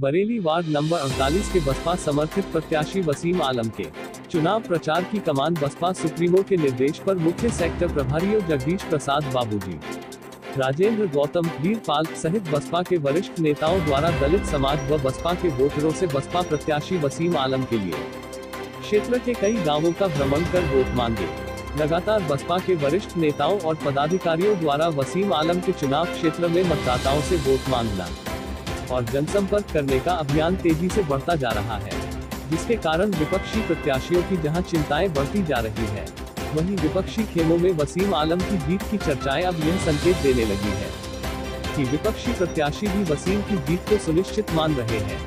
Bareilly ward number 48 के बसपा समर्थित प्रत्याशी वसीम आलम के चुनाव प्रचार की कमान बसपा सुप्रीमो के निर्देश पर मुख्य सेक्टर प्रभारियों जगदीश प्रसाद बाबूजी, राजेंद्र गौतम, वीरपाल सहित बसपा के वरिष्ठ नेताओं द्वारा दलित समाज व बसपा के वोटरों से बसपा प्रत्याशी वसीम आलम के लिए क्षेत्र के कई गांवों का भ्रमण कर वोट मांगे। लगातार बसपा के वरिष्ठ नेताओं और पदाधिकारियों द्वारा वसीम आलम के चुनाव क्षेत्र में मतदाताओं से वोट मांगना और जनसंपर्क करने का अभियान तेजी से बढ़ता जा रहा है, जिसके कारण विपक्षी प्रत्याशियों की जहां चिंताएं बढ़ती जा रही है, वहीं विपक्षी खेमों में वसीम आलम की जीत की चर्चाएं अब यह संकेत देने लगी है कि विपक्षी प्रत्याशी भी वसीम की जीत को सुनिश्चित मान रहे हैं।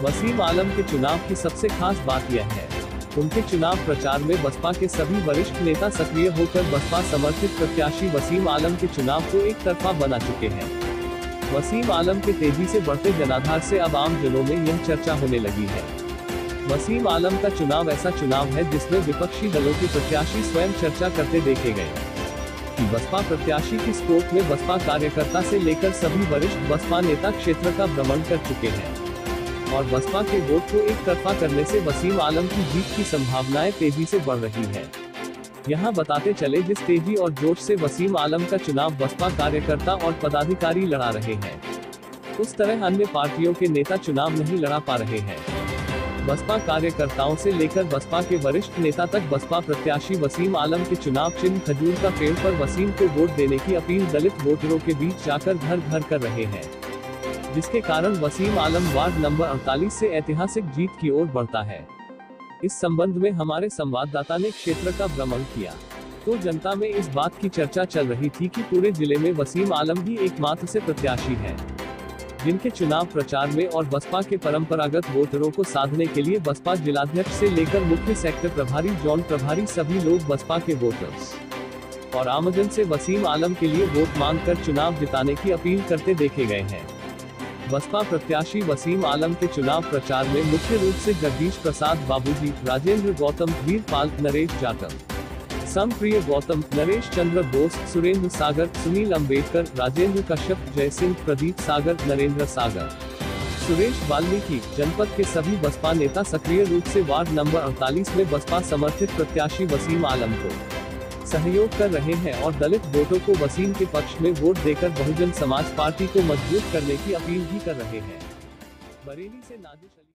वसीम आलम के चुनाव की सबसे खास बात यह है, उनके चुनाव प्रचार में बसपा के सभी वरिष्ठ नेता सक्रिय होकर बसपा समर्थित प्रत्याशी वसीम आलम के चुनाव को एक तरफा बना चुके हैं। वसीम आलम के तेजी से बढ़ते जनाधार से अब आम जनों में यह चर्चा होने लगी है। वसीम आलम का चुनाव ऐसा चुनाव है जिसमें विपक्षी दलों के प्रत्याशी स्वयं चर्चा करते देखे गए कि बसपा प्रत्याशी की स्कोप में बसपा कार्यकर्ता से लेकर सभी वरिष्ठ बसपा नेता क्षेत्र का भ्रमण कर चुके हैं और बसपा के वोट को एक तरफा करने से वसीम आलम की जीत की संभावनाएं तेजी से बढ़ रही है। यहां बताते चले, जिस तेजी और जोश से वसीम आलम का चुनाव बसपा कार्यकर्ता और पदाधिकारी लड़ा रहे हैं, उस तरह अन्य पार्टियों के नेता चुनाव नहीं लड़ा पा रहे हैं। बसपा कार्यकर्ताओं से लेकर बसपा के वरिष्ठ नेता तक बसपा प्रत्याशी वसीम आलम के चुनाव चिन्ह खजूर का पेड़ पर वसीम को वोट देने की अपील दलित वोटरों के बीच जाकर घर घर कर रहे हैं, जिसके कारण वसीम आलम वार्ड नंबर 48 से ऐतिहासिक जीत की ओर बढ़ता है। इस संबंध में हमारे संवाददाता ने क्षेत्र का भ्रमण किया तो जनता में इस बात की चर्चा चल रही थी कि पूरे जिले में वसीम आलम ही एकमात्र से प्रत्याशी हैं, जिनके चुनाव प्रचार में और बसपा के परंपरागत वोटरों को साधने के लिए बसपा जिलाध्यक्ष से लेकर मुख्य सेक्टर प्रभारी, जोन प्रभारी सभी लोग बसपा के वोटर्स और आमजन से वसीम आलम के लिए वोट मांगकर चुनाव जिताने की अपील करते देखे गए हैं। बसपा प्रत्याशी वसीम आलम के चुनाव प्रचार में मुख्य रूप से जगदीश प्रसाद बाबूजी, राजेंद्र गौतम, वीरपाल, नरेश जाटव, समप्रिय गौतम, नरेश चंद्र बोस, सुरेंद्र सागर, सुनील अंबेडकर, राजेंद्र कश्यप, जयसिंह, प्रदीप सागर, नरेंद्र सागर, सुरेश वाल्मीकि, जनपद के सभी बसपा नेता सक्रिय रूप से वार्ड नंबर 48 में बसपा समर्थित प्रत्याशी वसीम आलम को सहयोग कर रहे हैं और दलित वोटों को वसीम के पक्ष में वोट देकर बहुजन समाज पार्टी को मजबूत करने की अपील भी कर रहे हैं। बरेली से नाजिश अली।